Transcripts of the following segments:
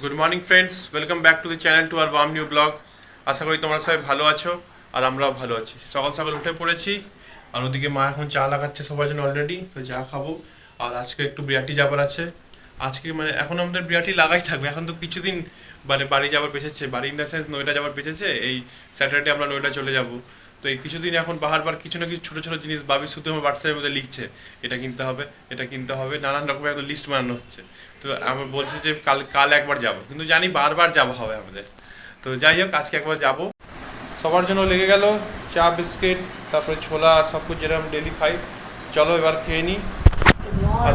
Good morning friends, welcome back to the channel to our warm new blog. আশা করি তোমরা সবাই ভালো আছো আর আমরাও ভালো আছি। সকাল সকাল উঠে পড়েছি আর ওদিকে মা এখন চা লাগাচ্ছে সবার জন্য অলরেডি, তো চা খাবো। আর আজকে একটু বিরাটি যাবার আছে আজকে, মানে এখন আমাদের বিরাটি লাগাই থাকবে। এখন তো কিছুদিন মানে বাড়ি যাবার বেঁচেছে, বাড়ি ইন দ্য সেন্স নয়ডা যাবার বেঁচেছে। এই স্যাটারডে আমরা নয়ডা চলে যাব। তো এই কিছুদিন এখন বারবার কিছু না কিছু ছোটো ছোটো জিনিস বাবি শুধু আমার হোয়াটসঅ্যাপের মধ্যে লিখছে, এটা কিনতে হবে, এটা কিনতে হবে, নানান রকমের একদম লিস্ট বানানো হচ্ছে। তো আমার বলছে যে কাল কাল একবার যাবো, কিন্তু জানি বারবার যাওয়া হবে আমাদের। তো যাই হোক, আজকে একবার যাবো। সবার জন্য লেগে গেল চা, বিস্কিট, তারপরে ছোলা আর সব কিছু যেরকম ডেলি খাই। চলো এবার খেয়ে নিই। আর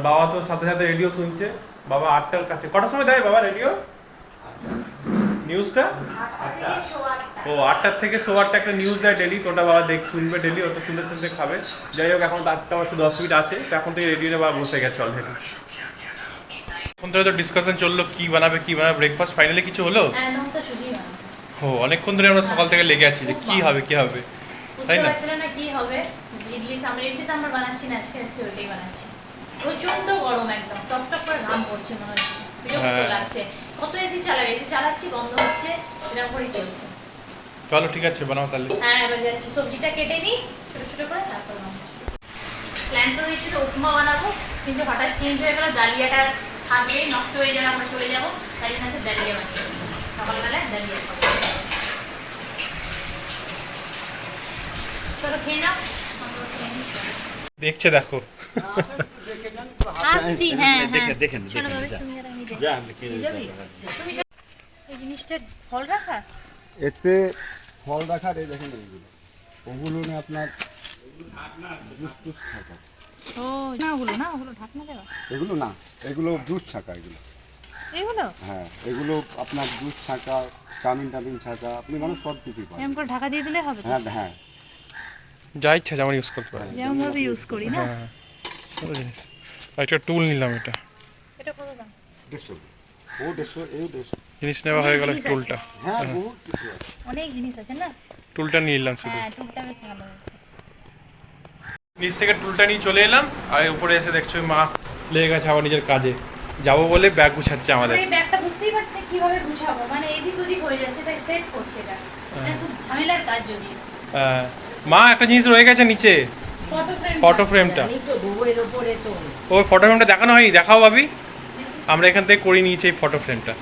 বাবা তো সাথে সাথে রেডিও শুনছে। বাবা 8টার কাছে, কটার সময় দেয় বাবা রেডিও নিউজটা? ও 8টার থেকে 8:15 একটা নিউজ দেয় ডেলি, তো ওটা বাবা শুনবে ডেলি, ওটা শুনতে শুনতে খাবে। যাই হোক, এখন তো 8:10 আছে, তো এখন থেকে রেডিও নিয়ে বাবা বসে গেছে অলরেডি। এখন ধরে তো ডিসকাশন চললো কি বানাবে ব্রেকফাস্ট, ফাইনালি কিছু হলো? ও অনেকক্ষণ ধরে আমরা সকাল থেকে লেগে আছি যে কি হবে তাই না? কি হবে ইডলি সাম্বার বানাচ্ছি না, আজকে ওইটাই বানাচ্ছি। প্রচন্ড গরম, একদম টপটপ করে ঘাম পড়ছে, মনে হচ্ছে বিরক্ত লাগছে। কত এসি চালাচ্ছি বন্ধ হচ্ছে, এরকম করেই চলছে। চলো ঠিক আছে, বানাও তাহলে। হ্যাঁ, এবার যাচ্ছি, সবজিটা কেটে নিই ছোট ছোট করে, তারপর বানাবো। প্ল্যান তো হয়েছিল উপমা বানাবো, কিন্তু হঠাৎ চেঞ্জ হয়ে গেল। ডালিয়াটা থাকলে নষ্ট হয়ে যাবে, আমরা চলে যাবো, তাই জন্য হচ্ছে ডালিয়া বানিয়ে দিচ্ছি। সকালবেলায় ডালিয়া খাবো। চলো খেয়ে নাও। দেখছে, দেখো আসছি। হ্যাঁ দেখেন এই জিনিসটা ফল রাখা, এতে ফল রাখার, এই দেখেন ওগুলো নিয়ে আপনার জুস টুস ছাকা। ও না, ওগুলো ঢাকনা দেওয়া, এগুলো না, এগুলো জুস ছাকা। এগুলো হ্যাঁ, এগুলো আপনার জুস ছাকা, চাউমিন ছাকা, আপনি মানুষ সব কিছুই পাবেন। এরকম করে ঢাকা দিয়ে দিলে হবে? হ্যাঁ, যা ইচ্ছা যেমন ইউজ করতে পারে, যেমন ভাবে ইউজ করি না। হ্যাঁ, ভালো জিনিস। একটা টুল নিলাম, এটা কত দাম? 150, ও 150, জিনিস নেওয়া হয়ে গেল। টুলটা, হ্যাঁ, বহুত কিছু আছে, অনেক জিনিস আছে না। টুলটা নিয়ে নিলাম শুধু। হ্যাঁ, টুলটা বেশ ভালো হয়েছে। নিচ থেকে টুলটা নিয়ে চলে এলাম, আর উপরে এসে দেখছো মা লেগে গেছে আবার নিজের কাজে। যাবো বলে ব্যাগ গুছাচ্ছে আমাদের। এই ব্যাগটা বুঝতেই পারছি না কিভাবে গুছাবো, মানে এদিক ওদিক হয়ে যাচ্ছে, তাই সেট করছে। এটা খুব ঝামেলার কাজ। যদি মা একটা জিনিস রয়ে গেছে নিচে, ফটো ফ্রেমটা। ওই ফটো ফ্রেমটা দেখানো হয়নি, দেখাও ভাবি। আমরা এখান থেকে করে নিয়েছি এই ফটো ফ্রেমটা।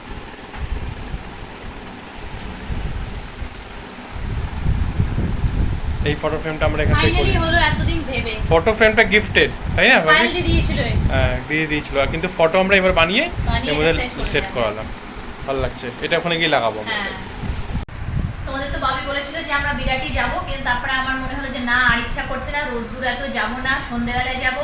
এই ফটো ফ্রেমটা আমরা এখান থেকে করে ফাইনালি হলো, এতদিন ভেবে। ফটো ফ্রেমটা গিফটেড, তাই না ভাবি? ফাইল দিয়ে দিয়েছিল। হ্যাঁ, দিয়ে দিয়েছিল, কিন্তু ফটো আমরা এবার বানিয়ে এর মধ্যে সেট করালাম। ভালো লাগছে, এটা ওখানে গিয়ে লাগাবো। হ্যাঁ, তোমাদের তো বাবি বলেছিল যে আমরা বিরাটি যাব, কিন্তু তারপরে আমার মনে হলো যে না, আর ইচ্ছা করছে না, রোদ্দুর এত যাবো না, সন্ধ্যেবেলায় যাব।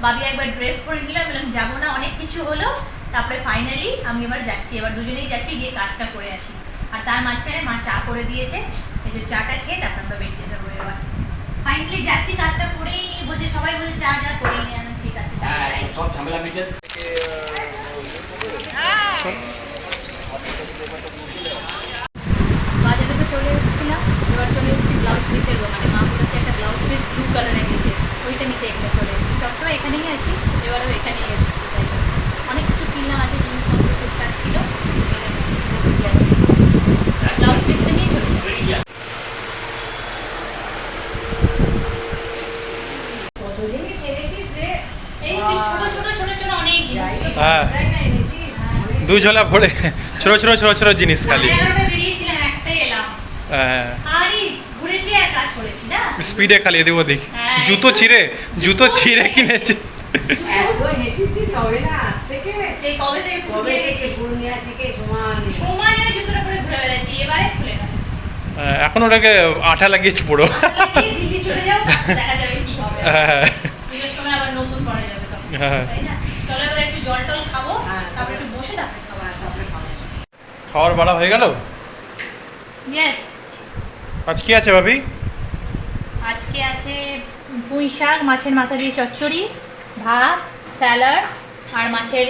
বাবি একবার ড্রেস পরে নিলাম, বললাম যাবো না, অনেক কিছু হলো। তারপরে ফাইনালি আমি এবার যাচ্ছি, এবার দুজনেই যাচ্ছি, গিয়ে কাজটা করে আসি। আর তার মাঝখানে মা চা করে দিয়েছে, এই যে চাটা খেয়ে তারপর আমরা বেরিয়ে যাবো। এবার ফাইনালি যাচ্ছি, কাজটা করেই নিই। বলছে সবাই বলে চা যা করে নিয়ে আনো, ঠিক আছে সব ঝামেলা মিটে। বাজারে তো চলে এসেছিলাম, এবার চলে এসেছি ব্লাউজ পিসের দোকানে। মা বলেছে একটা ব্লাউজ পিস ব্লু কালারের নিতে, ওইটা নিতে এখানে চলে এসেছি। সবসময় এখানেই আসি, এবারও এখানেই এসেছি। তাই অনেক কিছু কিনলাম, আছে জিনিসপত্র টুকটাক ছিল, ব্লাউজ পিসটা নিয়ে চলে যাই। কত জিনিস এনেছিস রে? এই ছোট ছোট ছোট ছোট অনেক জিনিস। হ্যাঁ, এনেছি দুই ঝোলা ভরে ছোট ছোট ছোট ছোট জিনিস খালি। 11টা বেরিয়েছিলাম, একটাই এলাম। হ্যাঁ, আরে ঘুরেছি আর কাজ করেছি না, স্পিডে খালি এদিক ওদিক। হ্যাঁ, জুতো ছিঁড়ে কিনেছে। এত হেঁটেছিস হবে না আজ থেকে? সেই কবে থেকে কবে ঘুরে থেকে গেছি, পূর্ণিয়া থেকে সমান সময় ওই জুতোটা পরে ঘুরে বেড়াচ্ছি, এবারে খুলে গেল। এখন ওটাকে আঠা লাগিয়েছি পুরো। দিল্লি চলে যাও, দেখা যাবে কি হবে। হ্যাঁ, পুজোর সময় আবার নতুন করা যাবে তখন, হ্যাঁ। তাই না? চলো এবার একটু জল টল খাবো, হ্যাঁ, তারপরে একটু বসে তারপরে খাবো। তারপরে খাওয়া খাওয়ার বাড়া হয়ে গেল। ইয়েস, আজ কি আছে ভাবি? আজকে আছে পুঁই শাক, মাছের মাথা দিয়ে চচ্চড়ি, ভাত, স্যালাড আর মাছের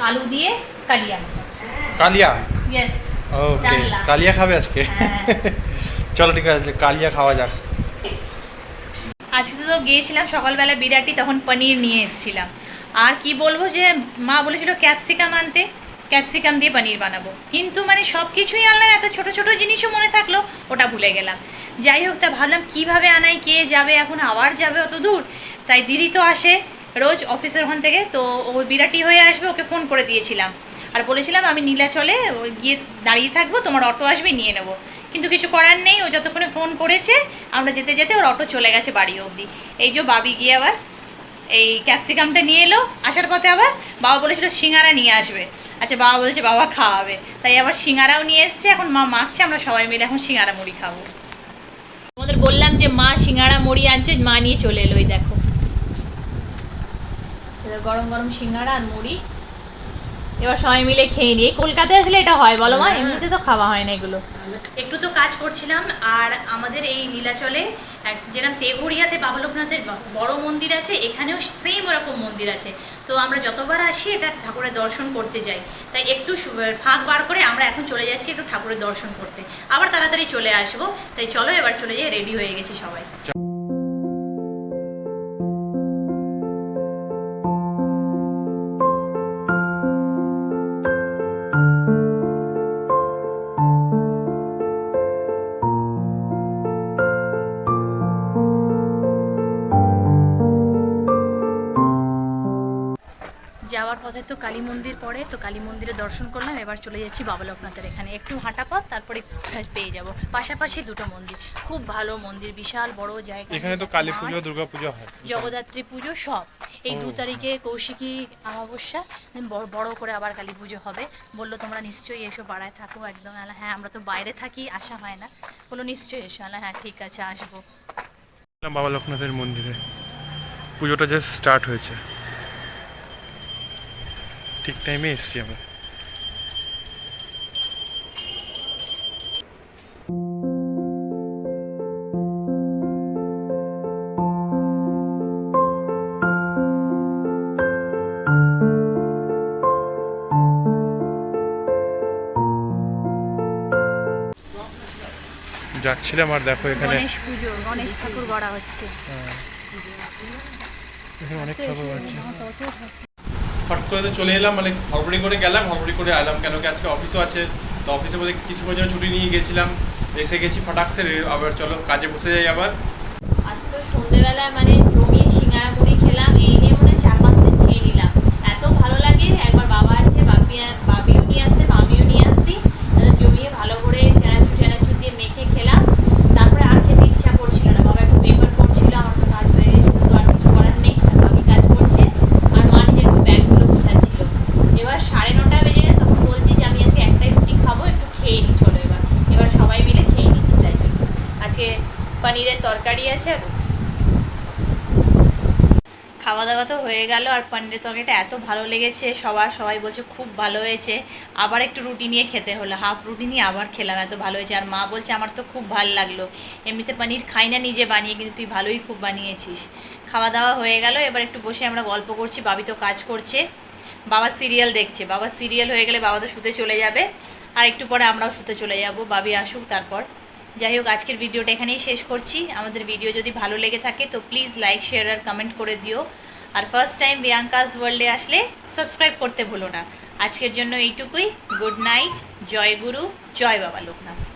আলু দিয়ে কালিয়া। কালিয়া? ইয়েস, ওকে, কালিয়া খাবে আজকে? হ্যাঁ। চলো ঠিক আছে, কালিয়া খাওয়া যাক। আজকে তো গিয়েছিলাম সকালবেলা বিরাটি, তখন পনির নিয়ে এসেছিলাম। আর কি বলবো যে মা বলেছিল ক্যাপসিকাম আনতে, ক্যাপসিকাম দিয়ে পনির বানাবো, কিন্তু মানে সব কিছুই আনলাম, এত ছোট ছোট জিনিসও মনে থাকলো ওটা ভুলে গেলাম। যাই হোক, তা ভাবলাম কীভাবে আনাই, কে যাবে এখন, আবার যাবে অত দূর। তাই দিদি তো আসে রোজ অফিসের ওখান থেকে, তো ও বিরাটি হয়ে আসবে, ওকে ফোন করে দিয়েছিলাম আর বলেছিলাম আমি নীলাচলে গিয়ে দাঁড়িয়ে থাকবো, তোমার অটো আসবে নিয়ে নেবো। কিন্তু কিছু করার নেই, ও যতক্ষণে ফোন করেছে আমরা যেতে যেতে ওর অটো চলে গেছে বাড়ি অবধি। এই যে বাবি গিয়ে আবার এই ক্যাপসিকামটা নিয়ে এলো, আসার পথে আবার বাবা বলেছিল সিঙ্গারা নিয়ে আসবে। আচ্ছা, বাবা বলছে বাবা খাওয়াবে, তাই আবার সিঙ্গারাও নিয়ে এসছে। এখন মা মাখছে, আমরা সবাই মিলে এখন সিঙ্গারা মুড়ি খাবো। তোমাদের বললাম যে মা সিঙ্গারা মুড়ি আনছে, মা নিয়ে চলে এলো। ওই দেখো গরম গরম সিঙ্গারা আর মুড়ি, এবার সবাই মিলে খেয়ে নিই। কলকাতায় আসলে এটা হয় বলো মা, এমনিতে তো খাওয়া হয় না এগুলো। একটু তো কাজ করছিলাম, আর আমাদের এই নীলাচলে যেরকম তেঘুরিয়াতে বাবা লোকনাথের বড় মন্দির আছে, এখানেও সেম ওরকম মন্দির আছে। তো আমরা যতবার আসি এটা ঠাকুরের দর্শন করতে যাই, তাই একটু ফাঁক বার করে আমরা এখন চলে যাচ্ছি একটু ঠাকুরের দর্শন করতে, আবার তাড়াতাড়ি চলে আসবো। তাই চলো এবার চলে যাই, রেডি হয়ে গেছি সবাই। যাওয়ার পথে তো কালী মন্দির পড়ে, তো কালী মন্দিরে দর্শন করলাম। এবার চলে যাচ্ছি বাবা লোকনাথের এখানে, একটু হাঁটা পথ, তারপরে পেয়ে যাব। পাশাপাশি দুটো মন্দির, খুব ভালো মন্দির, বিশাল বড় জায়গা। এখানে তো কালী পুজো, দুর্গা পুজো হয়, জগদ্ধাত্রী পুজো সব। এই 2 তারিখে কৌশিকী অমাবস্যা, বড় করে আবার কালী পুজো হবে। বললো তোমরা নিশ্চয়ই এসো, পাড়ায় থাকো একদম। হ্যাঁ, আমরা তো বাইরে থাকি, আসা হয় না। বললো নিশ্চয়ই এসো। হ্যাঁ ঠিক আছে, আসবো। বাবা লোকনাথের মন্দিরে পুজোটা জাস্ট স্টার্ট হয়েছে, ঠিক টাইমে এসছি আমরা। যাচ্ছিলাম আর দেখো এখানে গণেশ পুজো, গণেশ ঠাকুর গড়া হচ্ছে। এখানে অনেক ঠাকুর আছে। ফট করে তো চলে এলাম, মানে হড়বড়ি করে গেলাম, হড়বড়ি করে এলাম, কেন কি আজকে অফিসও আছে। তো অফিসে বলে কিছুক্ষণের জন্য ছুটি নিয়ে গেছিলাম, এসে গেছি ফটাকসে, আবার চলো কাজে বসে যাই আবার। আজকে তো সন্ধ্যেবেলায় মানে জমিয়ে সিঙ্গারা মুড়ি খেলাম, এই নিয়ে মনে 4-5 দিন খেয়ে নিলাম। এত ভালো লাগে। একবার বাবা আছে, বাবিও নিয়ে আসছে, আমিও নিয়ে আসছি, জমিয়ে ভালো করে চানাচুর দিয়ে মেখে খেলাম। তারপরে আর খেতে ইচ্ছা করছিল না, বাবা একটু পেপার করছিল, আমার তো কাজ হয়ে গেছিল, তো আর কিছু করার নেই। আর বাবি কাজ করছে, আর মা নিজের একটু ব্যাগগুলো গুছাচ্ছিল। এবার 9:30 বেজে গেছে, তখন বলছি যে আমি আজকে একটাই রুটি খাবো, একটু খেয়ে নিই চলো। এবার সবাই মিলে খেয়ে নিচ্ছি। তাই জন্য আজকে পনিরের তরকারি আছে। খাওয়া দাওয়া তো হয়ে গেল, আর পনিরের তরকারিটা এত ভালো লেগেছে সবাই বলছে খুব ভালো হয়েছে। আবার একটু রুটি নিয়ে খেতে হলো, হাফ রুটি নিয়ে আবার খেলাম, এত ভালো হয়েছে। আর মা বলছে আমার তো খুব ভালো লাগলো, এমনিতে পনির খাই না নিজে বানিয়ে, কিন্তু তুই ভালোই খুব বানিয়েছিস। খাওয়া দাওয়া হয়ে গেল, এবার একটু বসে আমরা গল্প করছি। বাবি তো কাজ করছে, বাবা সিরিয়াল দেখছে। বাবা সিরিয়াল হয়ে গেলে বাবা তো শুতে চলে যাবে, আর একটু পরে আমরাও শুতে চলে যাব, বাবি আসুক তারপর। যাই হোক, আজকের ভিডিওটা এখানেই শেষ করছি। আমাদের ভিডিও যদি ভালো লেগে থাকে তো প্লিজ লাইক, শেয়ার আর কমেন্ট করে দিও। আর ফার্স্ট টাইম বিয়াঙ্কাস ওয়ার্ল্ডে আসলে সাবস্ক্রাইব করতে ভুলো না। আজকের জন্য এইটুকুই। গুড নাইট, জয় গুরু, জয় বাবা লোকনাথ।